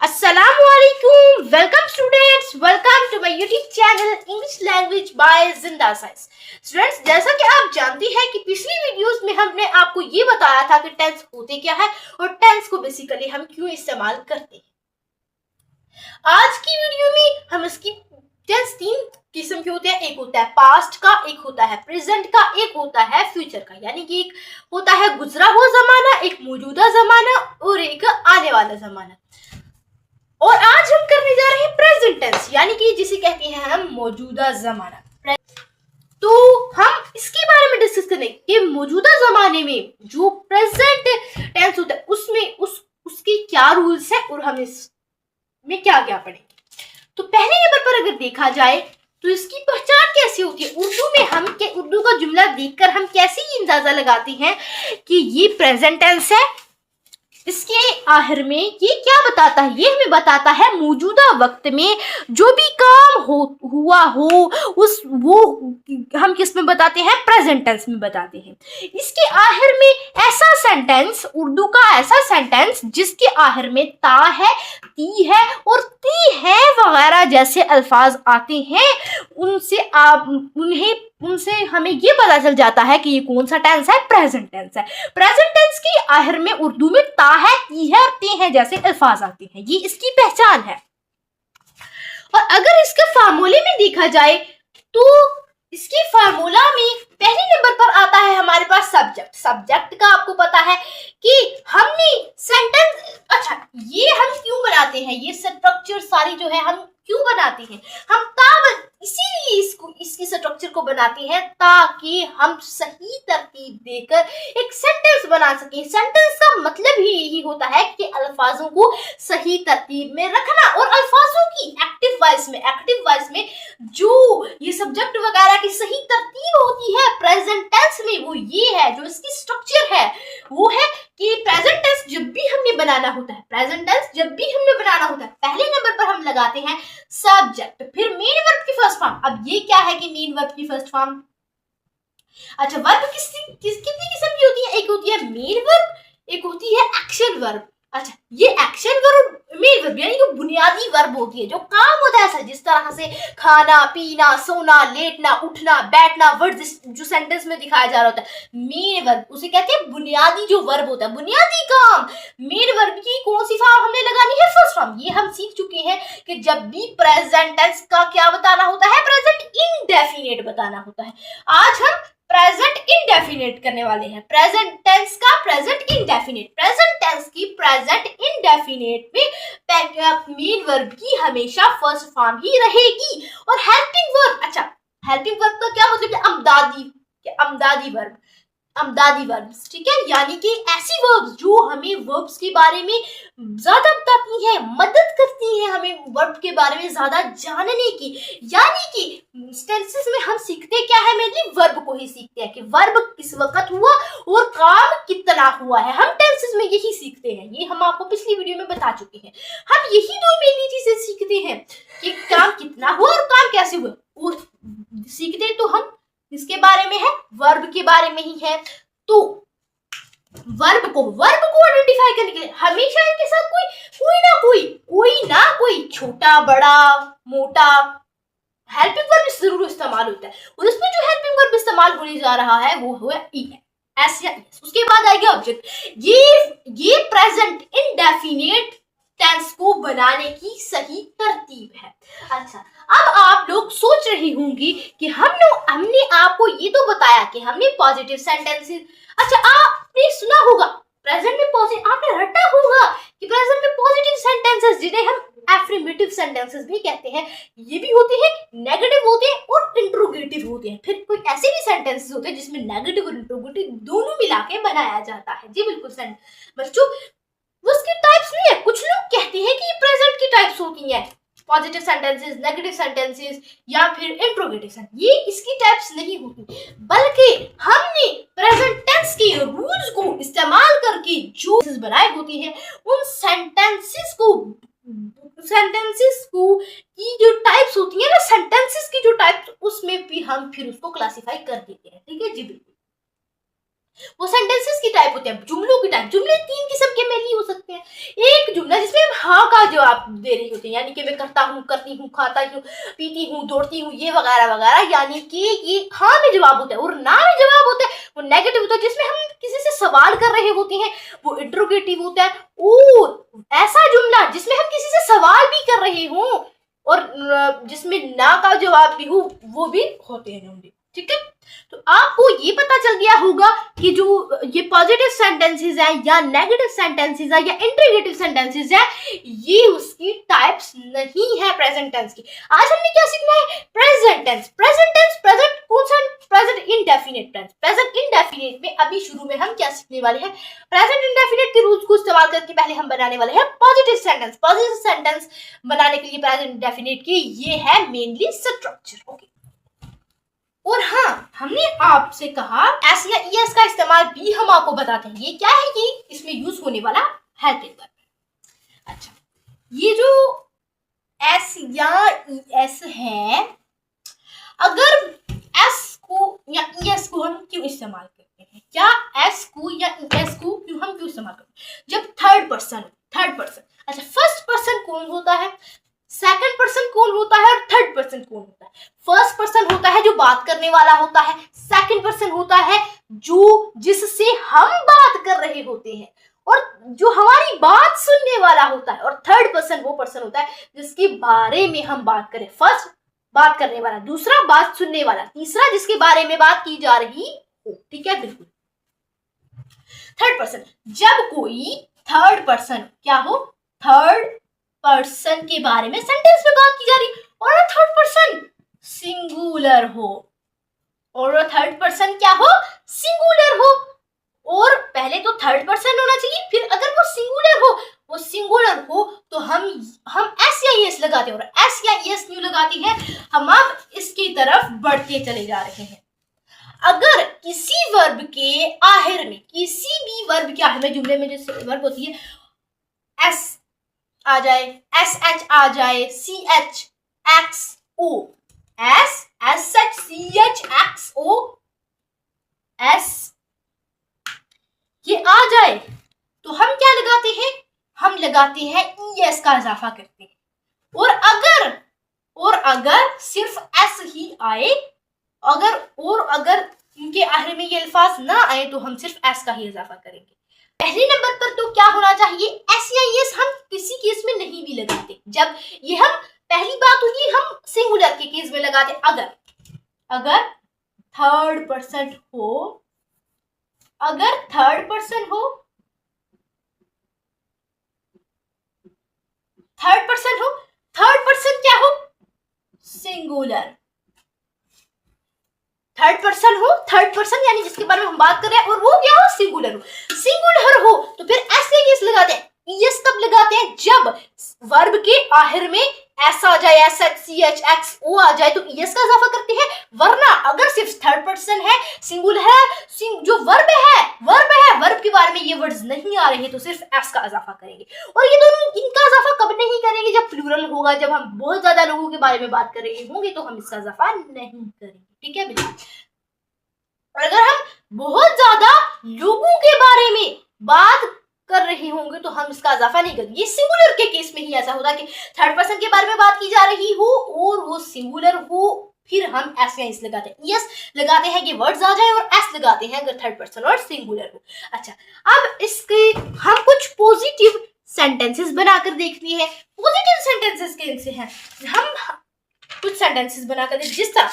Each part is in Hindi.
Assalamualaikum. Welcome students. Welcome to my YouTube channel English Language by Zinda Science. Students, जैसा कि आप जानती हैं कि पिछली वीडियोस में हमने आपको ये बताया था कि टेंस होते क्या है और टेंस को बेसिकली हम क्यों इस्तेमाल करते हैं। आज की वीडियो में हम इसकी टेंस तीन किस्म के होते हैं। एक होता है पास्ट का, एक होता है प्रेजेंट का, एक होता है फ्यूचर का। यानी कि एक होता है गुजरा हुआ जमाना, एक मौजूदा जमाना और एक आने वाला जमाना। और आज हम करने जा रहे हैं प्रेजेंट टेंस, यानी कि जिसे कहते हैं हम मौजूदा जमाना। तो हम इसके बारे में डिस्कस करेंगे कि मौजूदा जमाने में जो प्रेजेंट टेंस होता है उसमें उसके क्या रूल्स हैं और हम इसमें क्या क्या पढ़ेंगे। तो पहले नंबर पर अगर देखा जाए तो इसकी पहचान कैसे होती है। उर्दू में हम उर्दू का जुमला देखकर हम कैसे ये अंदाजा लगाते हैं कि ये प्रेजेंट टेंस है। इसके आखिर में ये क्या बताता है, ये हमें बताता है मौजूदा वक्त में जो भी काम हुआ हो वो हम किस में बताते हैं, प्रेजेंट टेंस में बताते हैं। इसके आखिर में ऐसा सेंटेंस, उर्दू का ऐसा सेंटेंस जिसके आखिर में ता है, ती है और ती है वगैरह जैसे अल्फाज आते हैं, उनसे हमें ये पता चल जाता है कि ये कौन सा टेंस है, प्रेजेंट टेंस है। प्रेजेंट टेंस की आखिर में उर्दू में ता है, ती है और ते हैं जैसे अल्फाज आते हैं, ये इसकी पहचान है। और अगर इसके फार्मूले में देखा जाए तो इसकी फार्मूला में पहले नंबर पर आता है हमारे पास सब्जेक्ट। सब्जेक्ट का आपको पता है कि हमने सेंटेंस, अच्छा ये हम क्यों बनाते हैं, ये स्ट्रक्चर सारी जो है हम क्यों बनाते हैं, हम इसीलिए इसकी स्ट्रक्चर को बनाते हैं ताकि हम सही तरतीब देकर एक सेंटेंस बना सकें। सेंटेंस का मतलब ही यही होता है कि अल्फाजों को सही तरतीब में रखना और अल्फाजों की एक्टिव वॉइस में जो ये सब्जेक्ट वगैरह की सही तरतीब होती है प्रेजेंट टेंस में, वो ये है, जो इसकी स्ट्रक्चर है वो है कि प्रेजेंट टेंस जब भी हमने बनाना होता है, पहले नंबर पर हम लगाते हैं सब्जेक्ट, फिर मेन वर्ब की फर्स्ट फॉर्म। अब ये क्या है कि मेन वर्ब की फर्स्ट फॉर्म। अच्छा, वर्ब कितनी किस्म की होती है, एक होती है मेन वर्ब, एक होती है एक्शन वर्ब। अच्छा, ये एक्शन वर्ब मेन वर्ब यानी कि बुनियादी वर्ब होती है, जो काम होता है जिस तरह से खाना, पीना, सोना, लेटना, उठना, बैठना, वर्ड जो सेंटेंस में दिखाया जा रहा होता है, मेन वर्ब उसे कहते हैं बुनियादी जो वर्ब होता है, बुनियादी काम। मेन वर्ब की कौन सी फॉर्म हमने लगानी है, फर्स्ट फॉर्म। ये हम सीख चुके हैं कि जब भी प्रेजेंट टेंस का क्या बताना होता है, प्रेजेंट इंडेफिनिट बताना होता है। आज हम प्रेजेंट इंडेफिनिट करने वाले हैं। प्रेजेंट टेंस का प्रेजेंट इंडेफिनिट, प्रेजेंट टेंस की प्रेजेंट इंडेफिनिट में मेन वर्ब की हमेशा फर्स्ट फॉर्म ही रहेगी। और हेल्पिंग वर्ब, अच्छा हेल्पिंग वर्ब का क्या मतलब है, अमदादी वर्ब्स, ठीक है, यानी कि ऐसी वर्ब्स जो हमें वर्ब्स के बारे में ज्यादा बताती हैं, मदद करती हैं हमें वर्ब के बारे में ज्यादा जानने की। यानी कि टेंसेस में हम सीखते क्या है, मेनली वर्ब को ही सीखते हैं कि वर्ब किस वक्त हुआ और काम कितना हुआ है। हम टेंसेस में यही सीखते हैं, ये हम आपको पिछली वीडियो में बता चुके हैं। हम यही दो मेनली चीजें सीखते हैं कि काम कितना हुआ और काम कैसे हुआ, और सीखते तो हम इसके बारे में है, वर्ब के बारे में ही है। तो वर्ब को आइडेंटिफाई करने के लिए हमेशा इनके साथ कोई ना कोई छोटा, बड़ा, मोटा हेल्पिंग वर्ब जरूर इस्तेमाल होता है। और इसमें जो हेल्पिंग वर्ब इस्तेमाल होने जा रहा है वो हुआ एस या एस। उसके बाद आएगा ऑब्जेक्ट। ये प्रेजेंट इंडेफिनिट टेंस को बनाने की सही तरतीब है। अच्छा, अब आप लोग सोच रही होंगी कि हमने आपको ये तो बताया कि हमने पॉजिटिव सेंटेंसेस, अच्छा आपने सुना होगा प्रेजेंट में पॉजिटिव, आपने रटा होगा कि प्रेजेंट में पॉजिटिव सेंटेंसेस जिन्हें हम एफर्मेटिव सेंटेंसेस भी कहते हैं, ये भी होते हैं, नेगेटिव होते हैं और इंट्रोगेटिव होते हैं। फिर कोई ऐसे भी सेंटेंसेस होते हैं जिसमें नेगेटिव और इंट्रोगेटिव दोनों मिला के बनाया जाता है। जी बिल्कुल बच्चों, उसकी टाइप्स नहीं है। कुछ लोग कहते हैं कि ये प्रेजेंट की टाइप्स होती हैं, पॉजिटिव सेंटेंसेस, नेगेटिव सेंटेंसेस या फिर इंट्रोगेटिव सेंटेंस, ये इसकी टाइप्स नहीं होती, बल्कि हमने प्रेजेंट टेंस के रूल्स को इस्तेमाल करके जो बनाए होते हैं उन सेंटेंसेस को की जो टाइप्स होती है ना, सेंटेंसेस की जो टाइप्स, उसमें भी हम फिर उसको क्लासिफाई कर देते हैं। ठीक है जी बिल्कुल। वो सेंटेंसेस की टाइप होते हैं, जुमलों की टाइप। जुमले 3 किस्म के मेनली हो सकते हैं। एक जुमला जिसमें हम हाँ का जवाब दे रही होते हैं, यानी कि मैं करता हूँ, करती हूँ, खाता हूँ, पीती हूँ, दौड़ती हूँ, ये वगैरह वगैरह, यानी कि ये हाँ में जवाब होता है। और ना में जवाब होता है वो नेगेटिव होता है, जिसमें हम किसी से सवाल कर रहे होते हैं, वो इंट्रोगेटिव होता है। और ऐसा जुमला जिसमें हम किसी से सवाल भी कर रहे हों और जिसमें ना का जवाब भी हो, वो भी होते हैं जुमले। ठीक है, तो आपको ये पता चल गया होगा कि जो ये पॉजिटिव सेंटेंसेस हैं या नेगेटिव सेंटेंसेस है या इंट्रोगेटिव सेंटेंसेस है, ये उसकी टाइप्स नहीं है प्रेजेंट टेंस की। आज हमने क्या सीखना है? Present tense. Present tense, present कौन सा? Present indefinite tense. Present indefinite में अभी शुरू में हम क्या सीखने वाले हैं? प्रेजेंट इंडेफिनिट के रूल्स को इस्तेमाल करके पहले हम बनाने वाले हैं पॉजिटिव सेंटेंस। पॉजिटिव सेंटेंस बनाने के लिए प्रेजेंट इंडेफिनिट की ये है मेनली स्ट्रक्चर। ओके, और हाँ, हमने आपसे कहा एस या ईएस का इस्तेमाल भी हम आपको बताते हैं। ये क्या है? कि इसमें यूज होने वाला हेल्पिंग वर्ब। अच्छा, ये जो एस या ईएस है, अगर एस को या ईएस को हम क्यों इस्तेमाल करते हैं? क्या एस को या ईएस को हम क्यों इस्तेमाल करते हैं? जब थर्ड पर्सन। अच्छा, फर्स्ट पर्सन कौन होता है, सेकंड पर्सन कौन होता है और थर्ड पर्सन कौन होता है? फर्स्ट पर्सन होता है जो बात करने वाला होता है, सेकंड पर्सन होता है जो जिससे हम बात कर रहे होते हैं और जो हमारी बात सुनने वाला होता है, और थर्ड पर्सन वो पर्सन होता है जिसके बारे में हम बात करें। फर्स्ट बात करने वाला, दूसरा बात सुनने वाला, तीसरा जिसके बारे में बात की जा रही हो। ठीक है, बिल्कुल। थर्ड पर्सन, जब कोई थर्ड पर्सन क्या हो, थर्ड पर्सन के बारे में सेंटेंस में बात की जा रही और थर्ड पर्सन सिंगुलर हो, और थर्ड पर्सन क्या हो, सिंगुलर हो। और पहले तो थर्ड पर्सन होना चाहिए, फिर अगर वो सिंगुलर हो तो हम एस या एस लगाते हैं, और एस या एस क्यों लगाते हैं? हम अब इसकी तरफ बढ़ते चले जा रहे हैं। अगर किसी वर्ब के आखिर में, किसी भी वर्ब के आखिर में, जुमले में जो वर्ब होती है, एस आ जाए, एस एच आ जाए, C H X O, S H C H X O S, ये आ जाए तो हम क्या लगाते हैं? हम लगाते हैं ई एस का इजाफा करते हैं। और अगर सिर्फ एस ही आए, अगर इनके आखिर में ये अल्फाज ना आए तो हम सिर्फ एस का ही इजाफा करेंगे। पहले नंबर पर तो क्या होना चाहिए? एस या एस हम किसी केस में नहीं भी लगाते। जब ये हम पहली बात होगी, हम सिंगुलर के केस में लगाते। अगर थर्ड पर्सन हो, थर्ड पर्सन क्या हो? सिंगुलर। थर्ड पर्सन यानी जिसके बारे में हम बात कर रहे हैं, और वो क्या हो? सिंगुलर हो तो फिर एस या एस लगाते हैं। एस कब लगाते हैं? जब वर्ब के आखिर में एस आ जाए, S H C H X O आ जाए तो एस का इजाफा करते हैं। वरना अगर सिर्फ थर्ड पर्सन है, सिंगुलर है, जो वर्ब के बारे में ये वर्ड्स नहीं आ रहे तो सिर्फ एस का इजाफा करेंगे। और ये दोनों, इनका इजाफा कब नहीं करेंगे? जब प्लूरल होगा, जब हम बहुत ज्यादा लोगों के बारे में बात कर रहे होंगे तो हम इसका इजाफा नहीं करेंगे। ठीक है बिल्कुल। और अगर हम बहुत ज्यादा लोगों के बारे में बात कर रहे होंगे तो हम इसका इजाफा नहीं करेंगे। ये सिंगुलर के केस में ही ऐसा होता है कि थर्ड पर्सन के बारे में बात की जा रही हो और वो सिंगुलर हो, फिर हम एस या एस लगाते हैं। एस लगाते हैं कि वर्ड्स आ जाए, और एस लगाते हैं अगर थर्ड पर्सन और सिंगुलर हो। अच्छा, अब इसके हम कुछ पॉजिटिव सेंटेंसेस बनाकर देखते हैं। पॉजिटिव सेंटेंसेस कैसे हैं? हम कुछ सेंटेंसेस बनाकर देखते, जिस तरह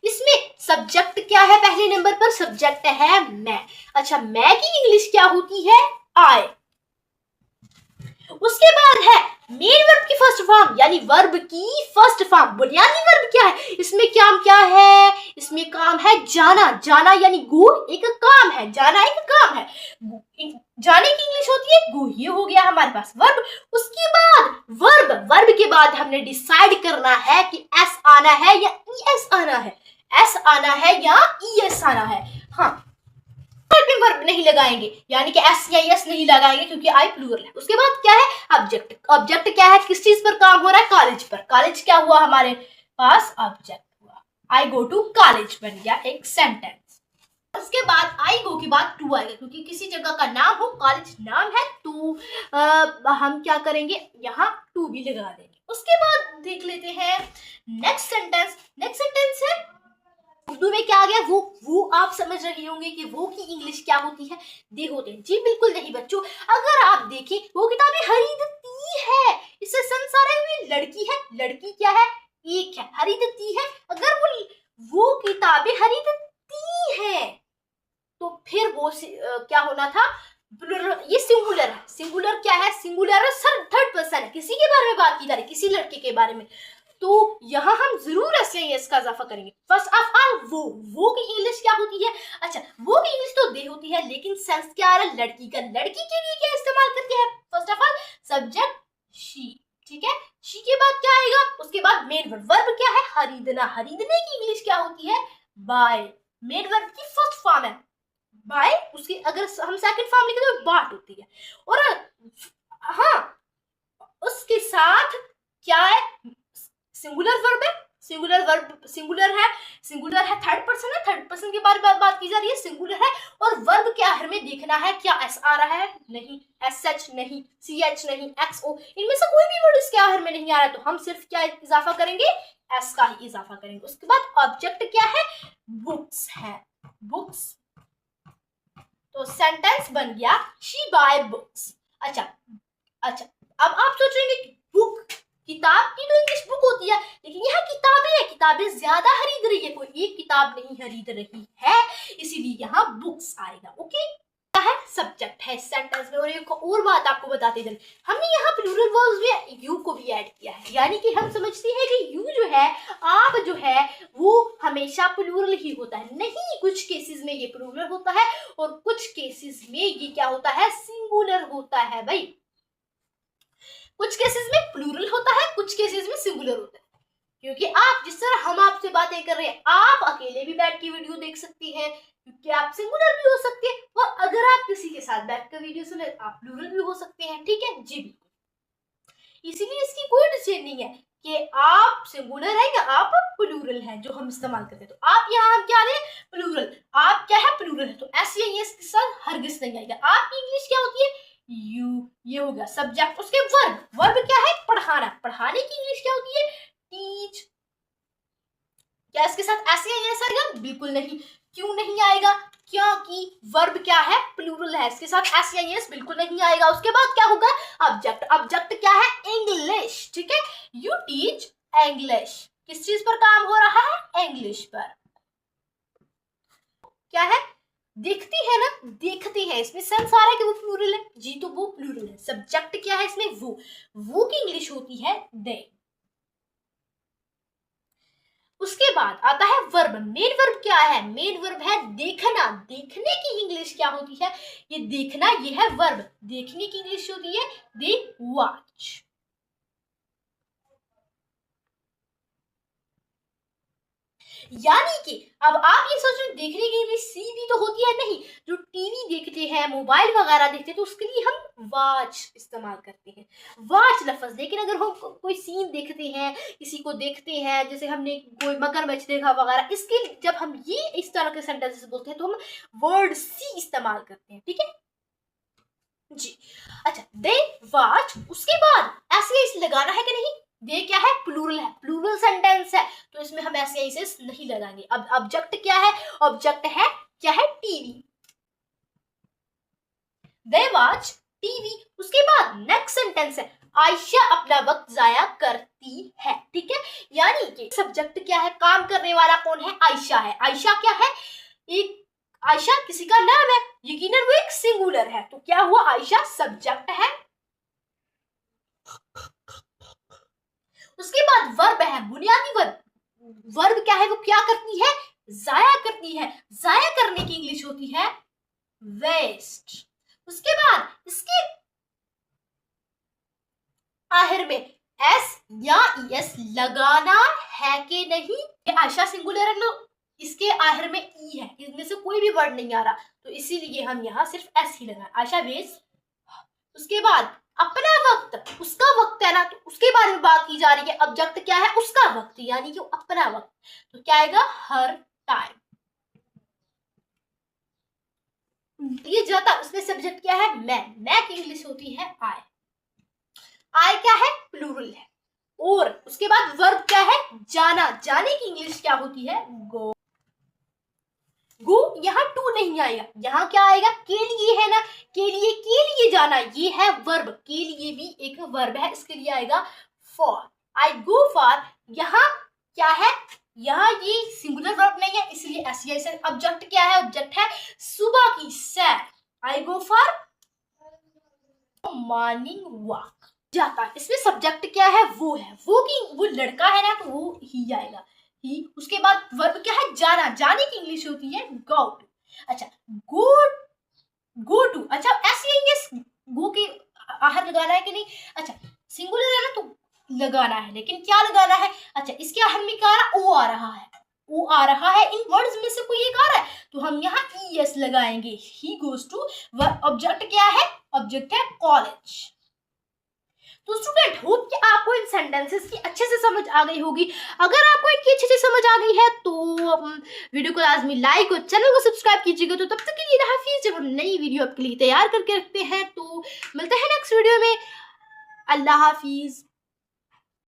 इसमें सब्जेक्ट क्या है? पहले नंबर पर सब्जेक्ट है मैं। अच्छा, मैं की इंग्लिश क्या होती है? आई। उसके बाद है मेन वर्ब की फर्स्ट फॉर्म, यानी वर्ब की फर्स्ट फॉर्म। बुनियादी वर्ब क्या है? इसमें क्या है? इसमें काम है जाना यानी गो, एक काम है, जाना एक काम है। जाने की इंग्लिश होती है गो। ये हो गया हमारे पास वर्ब। उसके बाद वर्ब के बाद हमने डिसाइड करना है कि एस आना है या ई एस आना है, एस आना है या ई एस आना है। हाँ, हेल्पिंग वर्ब नहीं लगाएंगे, यानी कि एस या एस नहीं लगाएंगे क्योंकि आई प्लूरल है। उसके बाद क्या है? ऑब्जेक्ट क्या है? किस चीज पर काम हो रहा है? कॉलेज पर। कॉलेज क्या हुआ हमारे पास? ऑब्जेक्ट हुआ। आई गो टू कॉलेज बन गया एक सेंटेंस। उसके बाद आई गो के बाद टू आएगा, क्योंकि किसी जगह का नाम हो, कॉलेज नाम है तो हम क्या करेंगे, यहाँ टू भी लगा देंगे। उसके बाद देख लेते हैं नेक्स्ट सेंटेंस। नेक्स्ट सेंटेंस है उर्दू में क्या आ गया, वो आप समझ रहे होंगे कि वो की इंग्लिश क्या होती है, दे होते हैं। जी बिल्कुल नहीं बच्चों, अगर आप देखें वो किताबें खरीदती है, इससे संसार है, हुई लड़की है, लड़की क्या है, एक है, खरीदती है। अगर वो किताबें खरीदती है तो फिर वो क्या होना था, ये सिंगुलर है। सिंगुलर क्या है, सिंगुलर है, थर्ड पर्सन है, किसी के बारे में बात की जा रही, किसी लड़के के बारे में। तो यहाँ हम जरूर ऐसे इसका इजाफा करेंगे। फर्स्ट ऑफ ऑल वो की इंग्लिश क्या होती है, अच्छा वो की इंग्लिश तो दे होती है, लेकिन सेंस क्या आ रहा है लड़की का, लड़की के लिए क्या इस्तेमाल करते हैं, first of all subject she, ठीक है, शी के बाद क्या आएगा, उसके बाद मेन वर्ब। वर्ब क्या है, खरीदना, खरीदने की इंग्लिश क्या होती है, बाय। मेन वर्ब की फर्स्ट फॉर्म है बाय, उसकी अगर हम सेकंड फॉर्म लिखें तो बाट होती है। और हाँ, उसके साथ क्या है, सिंगुलर वर्ब है, सिंगुलर वर्ब, सिंगुलर है, थर्ड पर्सन है, थर्ड पर्सन के बारे में बात की जा रही है, सिंगुलर है। और वर्ब के आखिर में देखना है क्या एस आ रहा है, नहीं, एस एच नहीं, सी एच नहीं, एक्स ओ, इनमें से कोई भी वर्ड इसके आखिर में नहीं आ रहा है, तो हम सिर्फ क्या इजाफा करेंगे, एस का ही इजाफा करेंगे। उसके बाद ऑब्जेक्ट क्या है, बुक्स है, बुक्स। तो सेंटेंस बन गया शी बाय बुक्स। अच्छा, अब आप सोच रहे हैं कि बुक, किताब की तो इंग्लिश बुक होती है, लेकिन यहाँ किताबें हैं, किताबें ज्यादा खरीद रही है, कोई एक किताब नहीं खरीद रही है, इसीलिए यहाँ बुक्स आएगा। ओके, क्या है, सब्जेक्ट है सेंटेंस में। और एक और बात आपको बताते चले, हमने यहाँ प्लूरल वर्ब्स में यू को भी ऐड किया है, यानी कि हम समझते हैं कि यू जो है, आप जो है, वो हमेशा प्लूरल ही होता है। नहीं, कुछ केसेस में ये प्लूरल होता है और कुछ केसेस में ये क्या होता है, सिंगुलर होता है भाई। कुछ केसेस में प्लूरल होता है, कुछ केसेस में सिंगुलर होता है। क्योंकि आप जिस तरह हम आपसे बातें कर रहे हैं, आप अकेले भी बैठ के वीडियो देख सकती हैं, क्योंकि आप सिंगुलर भी हो सकते हैं, और अगर आप किसी के साथ बैठ कर वीडियो सुने आप प्लूरल भी हो सकते हैं, ठीक है जी बिल्कुल। इसीलिए इसकी कोई डिसीजन नहीं है कि आप सिंगुलर है या आप प्लूरल है जो हम इस्तेमाल करते हैं। तो आप यहाँ हम क्या दें, प्लूरल, आप क्या है, प्लूरल है, तो ऐसे ही इसके साथ हरगिज नहीं आएगा। आपकी इंग्लिश क्या होती है, यू, ये हो गया सब्जेक्ट। उसके वर्ब, वर्ब क्या है, पढ़ाना, पढ़ाने की इंग्लिश क्या होती है, टीच। क्या इसके साथ ऐसे आएगा, बिल्कुल नहीं। क्यों नहीं आएगा, क्योंकि वर्ब क्या है, प्लूरल है, इसके साथ ऐसे बिल्कुल नहीं आएगा। उसके बाद क्या होगा, ऑब्जेक्ट। ऑब्जेक्ट क्या है, इंग्लिश, ठीक है, यू टीच इंग्लिश। किस चीज पर काम हो रहा है, इंग्लिश पर। क्या है, देखती है ना, देखती है, इसमें सेंस आ रहा है कि वो प्लूरल है, जी तो वो प्लूरल है। सब्जेक्ट क्या है इसमें, वो की इंग्लिश होती है दे। उसके बाद आता है वर्ब। मेन वर्ब क्या है, मेन वर्ब है देखना, देखने की इंग्लिश क्या होती है, ये देखना, ये है वर्ब, देखने की इंग्लिश होती है दे वॉच। यानी कि अब आप ये सोच रहे देखने के लिए सी भी तो होती है, नहीं, जो टीवी देखते हैं, मोबाइल वगैरह देखते हैं, तो उसके लिए हम वॉच इस्तेमाल करते हैं, वॉच लफ्ज। लेकिन अगर हम कोई सीन देखते हैं, किसी को देखते हैं, जैसे हमने कोई मगरमच्छ देखा वगैरह, इसके जब हम ये इस तरह के सेंटेंसेस बोलते हैं तो हम वर्ड सी इस्तेमाल करते हैं, ठीक है जी। अच्छा, दे वॉच, उसके बाद ऐसे लगाना है कि नहीं, दे क्या है, प्लूरल है, प्लूरल सेंटेंस है, तो इसमें हम ऐसे नहीं लगाएंगे। अब ऑब्जेक्ट क्या है, ऑब्जेक्ट है क्या है, टीवी, दे वॉच टीवी। उसके बाद नेक्स्ट सेंटेंस है आयशा अपना वक्त जाया करती है, ठीक है, यानी कि सब्जेक्ट क्या है, काम करने वाला कौन है, आयशा है। आयशा क्या है, एक, आयशा किसी का नाम है, यकीनन वो एक सिंगुलर है, तो क्या हुआ, आयशा सब्जेक्ट है। उसके बाद वर्ब है, बुनियादी वर्ब। वर्ब क्या है, वो क्या करती है, जाया करती है, जाया करने की इंग्लिश होती है वेस्ट। उसके बाद इसके आखिर में एस या एस लगाना है कि नहीं, आयशा सिंगुलर है, इसके आखिर में ई है, इसमें से कोई भी वर्ड नहीं आ रहा, तो इसीलिए हम यहाँ सिर्फ एस ही लगाए, आयशा वेस्ट। उसके बाद अपना वक्त, उसका वक्त है ना, तो उसके बारे में बात की जा रही है, ऑब्जेक्ट क्या है, उसका वक्त, यानी कि अपना वक्त, तो क्या आएगा, हर टाइम। ये जाता, उसमें सब्जेक्ट क्या है? मैं की इंग्लिश होती है आई। आई क्या है? प्लूरल है। और उसके बाद वर्ब क्या है? जाना। जाने की इंग्लिश क्या होती है? गो। गो यहाँ टू नहीं आएगा, यहाँ क्या आएगा? के लिए है ना, के लिए जाना, ये है वर्ब। के लिए भी एक वर्ब है, इसके लिए आएगा फॉर। आई गो फॉर, यहाँ क्या है? यहाँ ये सिंगुलर वर्ब नहीं है, इसलिए एस। ऑब्जेक्ट क्या है? ऑब्जेक्ट है सुबह की सैर। आई गो फॉर मॉर्निंग वॉक। जाता है, इसमें सब्जेक्ट क्या है? वो है, वो लड़का है ना, तो वो ही आएगा, ही। उसके बाद वर्ब क्या है? जाना। जाने की इंग्लिश होती है गो टू। अच्छा, गो टू। अच्छा, ऐसे आएंगे, गो के आहर लगाना है कि नहीं? अच्छा, सिंगुलर है ना, तो लगाना है, लेकिन क्या लगाना है? अच्छा, इसके आहर में क्या आ रहा? ओ आ रहा है, ओ आ रहा है। इन वर्ड्स में से कोई एक आ रहा है, तो हम यहाँ ईएस लगाएंगे। He goes to. ऑब्जेक्ट क्या है? ऑब्जेक्ट है कॉलेज। तो स्टूडेंट, होप कि आपको इन सेंटेंसेस की अच्छे से समझ आ गई होगी। अगर आपको इनकी अच्छे से समझ आ गई है तो वीडियो को लाजमी लाइक और चैनल को सब्सक्राइब कीजिएगा। तो तब तक के लिए हाफिज, जब हम नई वीडियो आपके लिए तैयार करके रखते हैं। तो मिलते हैं नेक्स्ट वीडियो में। अल्लाह हाफिज।